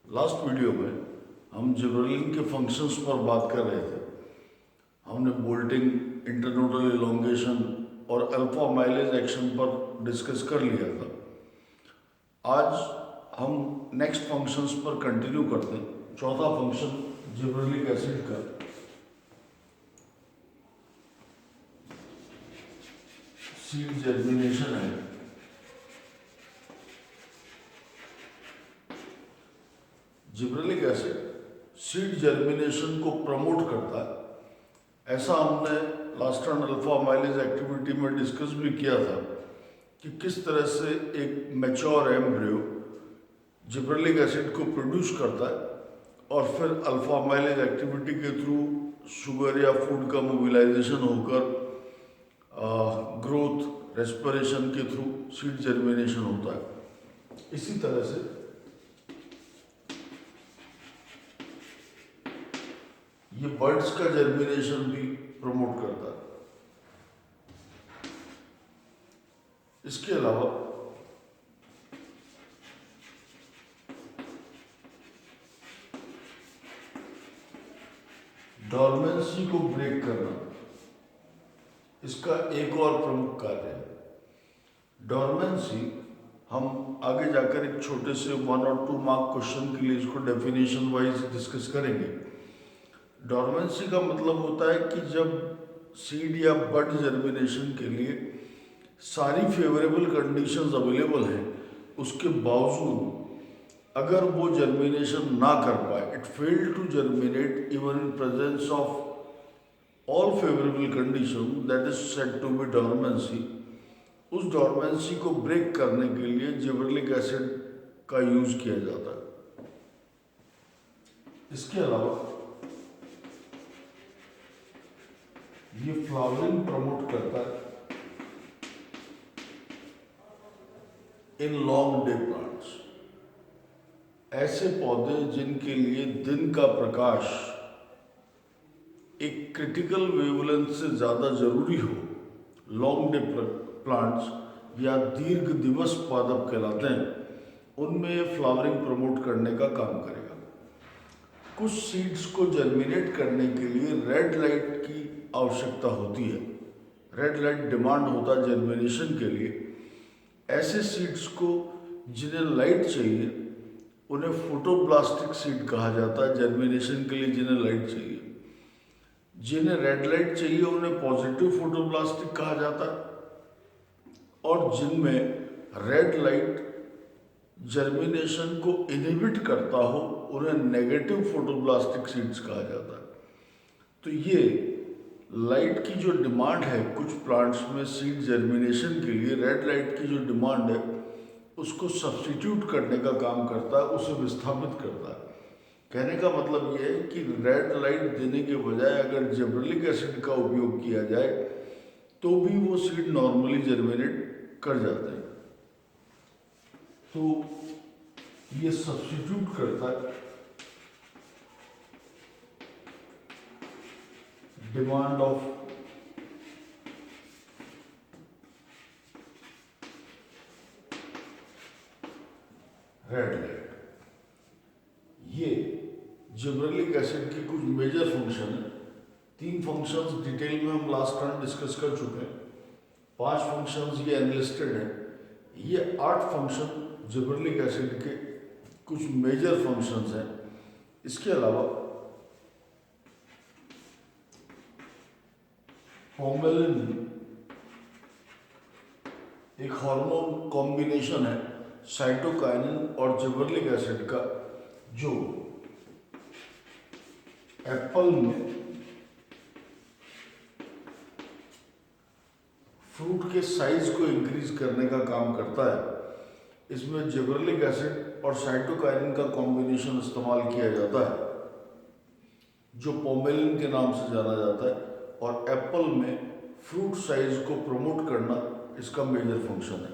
Last video में हम gibberellin के फंक्शंस पर बात कर रहे थे। हमने बोल्टिंग, इंटरनोडल इलोंगेशन और अल्फा माइलेज एक्शन पर डिस्कस कर लिया था। आज हम नेक्स्ट फंक्शंस पर कंटिन्यू करते हैं। चौथा फंक्शन जिबरेलिक एसिड का सीड जर्मिनेशन है। जिबरेलिक एसिड सीड जर्मिनेशन को प्रमोट करता है। ऐसा हमने last time alpha mileage activity में डिस्कस भी किया था कि किस तरह से एक मैच्योर एम्ब्रियो जिबरेलिक एसिड को प्रोड्यूस करता है और फिर अल्फा माइलेज एक्टिविटी के थ्रू शुगर या फूड का मोबिलाइजेशन होकर ग्रोथ, रेस्पिरेशन के थ्रू सीड जर्मिनेशन होता है। इसी तरह से ये बर्ड्स का जर्मिनेशन भी प्रमोट करता है। इसके अलावा डॉर्मेंसी को ब्रेक करना इसका एक और प्रमुख कार्य है। डॉर्मेंसी हम आगे जाकर एक छोटे से 1 और 2 मार्क क्वेश्चन के लिए इसको डेफिनेशन वाइज डिस्कस करेंगे। डॉर्मेंसी का मतलब होता है कि जब सीड या बड जर्मिनेशन के लिए सारी फेवरेबल कंडीशंस अवेलेबल हैं, उसके बावजूद अगर वो जर्मिनेशन ना कर पाए, it failed to germinate even in presence of all favourable condition, that is said to be dormancy. उस डॉर्मेंसी को ब्रेक करने के लिए जिबरेलिक एसिड का यूज किया जाता है। इसके अलावा ये फ्लावरिंग प्रमोट करता है इन लॉन्ग डे प्लांट्स। ऐसे पौधे जिनके लिए दिन का प्रकाश एक क्रिटिकल वेवलेंथ से ज़्यादा जरूरी हो, लॉन्ग डे प्लांट्स या दीर्घ दिवस पादप कहलाते हैं, उनमें फ्लावरिंग प्रमोट करने का काम करेगा। कुछ सीड्स को जर्मिनेट करने के लिए रेड लाइट की आवश्यकता होती है। रेड लाइट डिमांड होता है जर्मिनेशन के लिए। ऐसे सीड्स को जिन्हें लाइट चाहिए उन्हें फोटोब्लास्टिक सीड कहा जाता है। जर्मिनेशन के लिए जिन्हें लाइट चाहिए, जिन्हें रेड लाइट चाहिए उन्हें पॉजिटिव फोटोब्लास्टिक कहा जाता है, और जिनमें रेड लाइट जर्मिनेशन को इनहिबिट करता हो उन्हें नेगेटिव फोटोब्लास्टिक सीड्स कहा जाता है। तो ये लाइट की जो डिमांड है कुछ प्लांट्स में सीड जर्मिनेशन के लिए, रेड लाइट की जो डिमांड है उसको सब्स्टिट्यूट करने का काम करता है, उसे विस्थापित करता है। कहने का मतलब ये है कि रेड लाइट देने के बजाय अगर जिबरेलिक एसिड का उपयोग किया जाए तो भी वो सीड नॉर्मली जर्मिनेट कर जाते हैं। तो ये सब्स्टिट्यूट करता है डिमांड ऑफ रेड लाइट। ये जिबरेलिक एसिड की कुछ मेजर फंक्शन है। 3 फंक्शंस डिटेल में हम लास्ट टाइम डिस्कस कर चुके हैं। 5 फंक्शंस ये एनलिस्टेड हैं। ये 8 फंक्शन जिबरेलिक एसिड के कुछ मेजर फंक्शंस हैं। इसके अलावा पोमेलिन एक हार्मोन कॉम्बिनेशन है साइटोकाइनिन और जिबरेलिक एसिड का, जो एप्पल में फ्रूट के साइज को इंक्रीज करने का काम करता है। इसमें जिबरेलिक एसिड और साइटोकाइनिन का कॉम्बिनेशन इस्तेमाल किया जाता है जो पोमेलिन के नाम से जाना जाता है, और एप्पल में फ्रूट साइज को प्रमोट करना इसका मेजर फंक्शन है।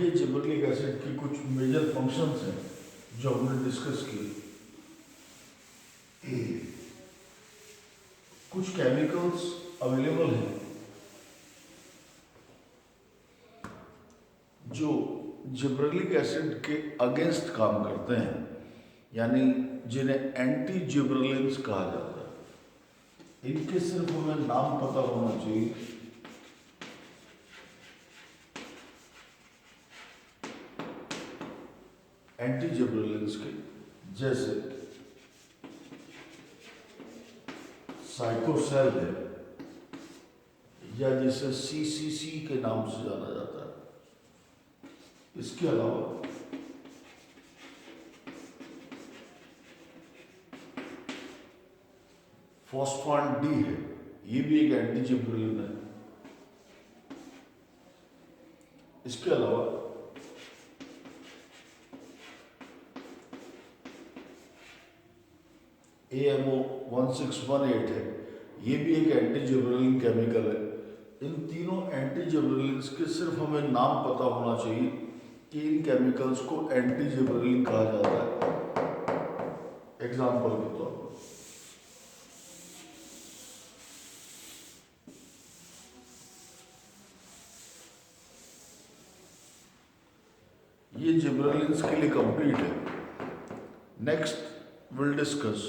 ये जिबरेलिक एसिड की कुछ मेजर फंक्शंस हैं जो हमने डिस्कस किए। कुछ केमिकल्स अवेलेबल हैं जो जिब्रेलिक एसिड के अगेंस्ट काम करते हैं, यानी जिन्हें एंटी जिब्रेलिन्स कहा जाता है। इनके सिर्फ हमें नाम पता होना चाहिए। एंटी जिब्रेलिन्स के जैसे साइकोसेल है, या जिसे सीसीसी के नाम से जाना जाता है। इसके अलावा फॉस्फान डी है, ये भी एक एंटी जिब्रेलिन है। इसके अलावा AMO 1618 है, ये भी एक एंटी जिब्रेलिन केमिकल है। इन तीनों एंटी जिब्रेलिन्स के सिर्फ हमें नाम पता होना चाहिए कि इन केमिकल्स को एंटी जिब्रेलिन कहा जाता है। एग्जाम्पल के तौर पर ये जिब्रेलिन्स के लिए कंप्लीट है। Next will discuss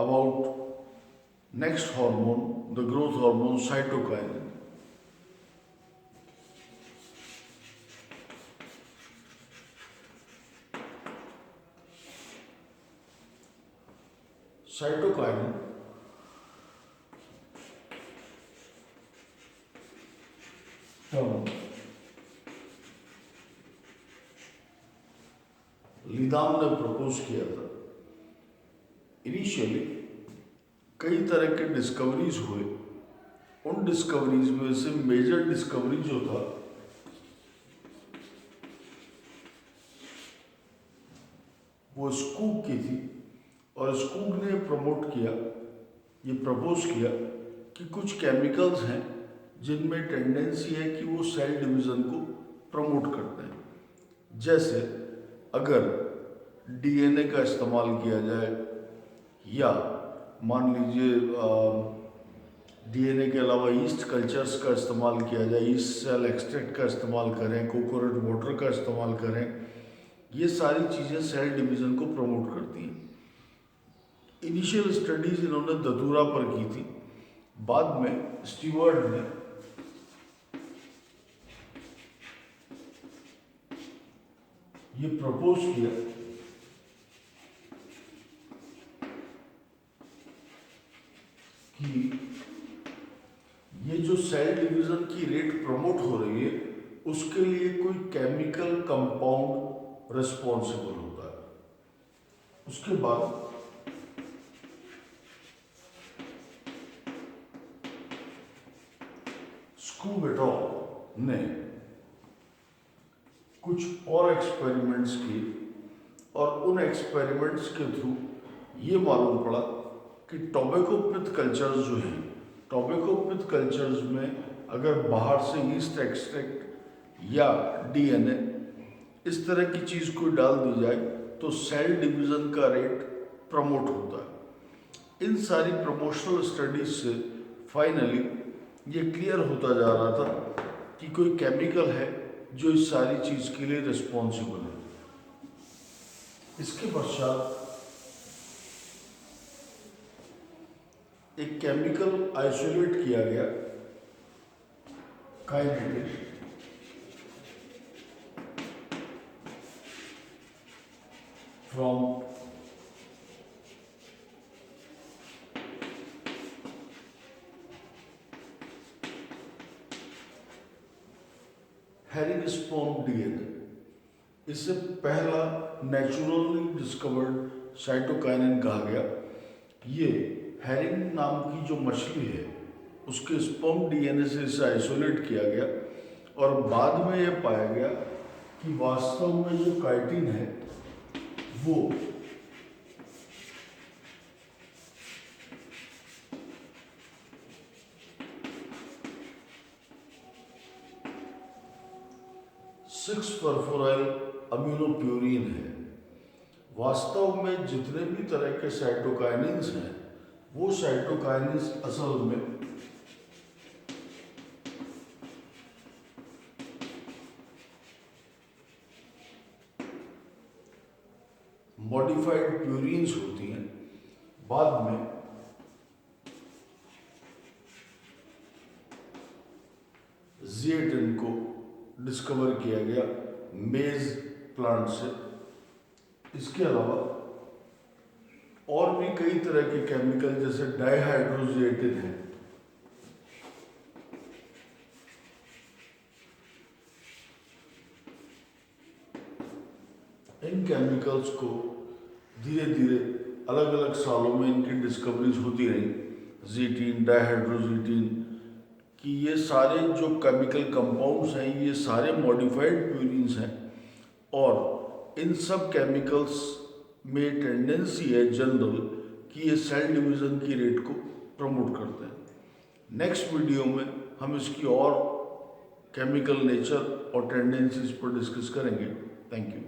about next hormone, the growth hormone cytokinin. Cytokinin term लिदाम ने प्रपोज किया था। इनिशियली कई तरह के डिस्कवरीज हुए। उन डिस्कवरीज में से मेजर डिस्कवरी जो था वो स्कूग की थी, और स्कूग ने ये प्रपोज किया कि कुछ केमिकल्स हैं जिनमें टेंडेंसी है कि वो सेल डिवीज़न को प्रमोट करते हैं। जैसे अगर डीएनए का इस्तेमाल किया जाए, या मान लीजिए डीएनए के अलावा ईस्ट कल्चर्स का इस्तेमाल किया जाए, ईस्ट सेल एक्सट्रैक्ट का इस्तेमाल करें, कोकोनट वाटर का इस्तेमाल करें, ये सारी चीज़ें सेल डिवीज़न को प्रमोट करती हैं। इनिशियल स्टडीज़ इन्होंने दतूरा पर की थी। बाद में स्टीवर्ट ने ये प्रपोज किया कि ये जो सेल डिवीज़न की रेट प्रमोट हो रही है, उसके लिए कोई केमिकल कंपाउंड रिस्पॉन्सिबल होता है। उसके बाद स्कूग एट अल ने कुछ और एक्सपेरिमेंट्स किए, और उन एक्सपेरिमेंट्स के थ्रू ये मालूम पड़ा कि टोबैको पिथ कल्चर्स जो हैं, टोबैको पिथ कल्चर्स में अगर बाहर से ईस्ट एक्सट्रैक्ट या डीएनए इस तरह की चीज़ को डाल दी जाए तो सेल डिवीज़न का रेट प्रमोट होता है। इन सारी प्रमोशनल स्टडीज से फाइनली ये क्लियर होता जा रहा था कि कोई केमिकल है जो इस सारी चीज़ के लिए रिस्पॉन्सिबल है। इसके पश्चात एक केमिकल आइसोलेट किया गया, काइनेटिक, फ्रॉम हेरिंगस्पोन डीएनए। इसे पहला नेचुरली डिस्कवर्ड साइटोकाइनिन कहा गया। ये हेरिंग नाम की जो मछली है उसके स्पर्म डीएनए से इसे आइसोलेट किया गया, और बाद में ये पाया गया कि वास्तव में जो काइटिन है वो सिक्स परफोराइल अमीनोप्यूरिन है। वास्तव में जितने भी तरह के साइटोकाइनिन्स हैं वो साइटोकाइनिन्स असल में मॉडिफाइड प्यूरिन्स होती हैं। बाद में जिएटिन को डिस्कवर किया गया मेज प्लांट से। इसके अलावा और भी कई तरह के केमिकल जैसे डाइहाइड्रोजिएटिन है, इन केमिकल्स को धीरे धीरे अलग अलग सालों में इनकी डिस्कवरीज होती रही। जीटीन, डाइहाइड्रोजीटिन कि ये सारे जो केमिकल कंपाउंड्स हैं ये सारे मॉडिफाइड प्यूरिन्स हैं और इन सब केमिकल्स में टेंडेंसी है जनरल कि ये सेल डिवीज़न की रेट को प्रमोट करते हैं। नेक्स्ट वीडियो में हम इसकी और केमिकल नेचर और टेंडेंसीज पर डिस्कस करेंगे। Thank you.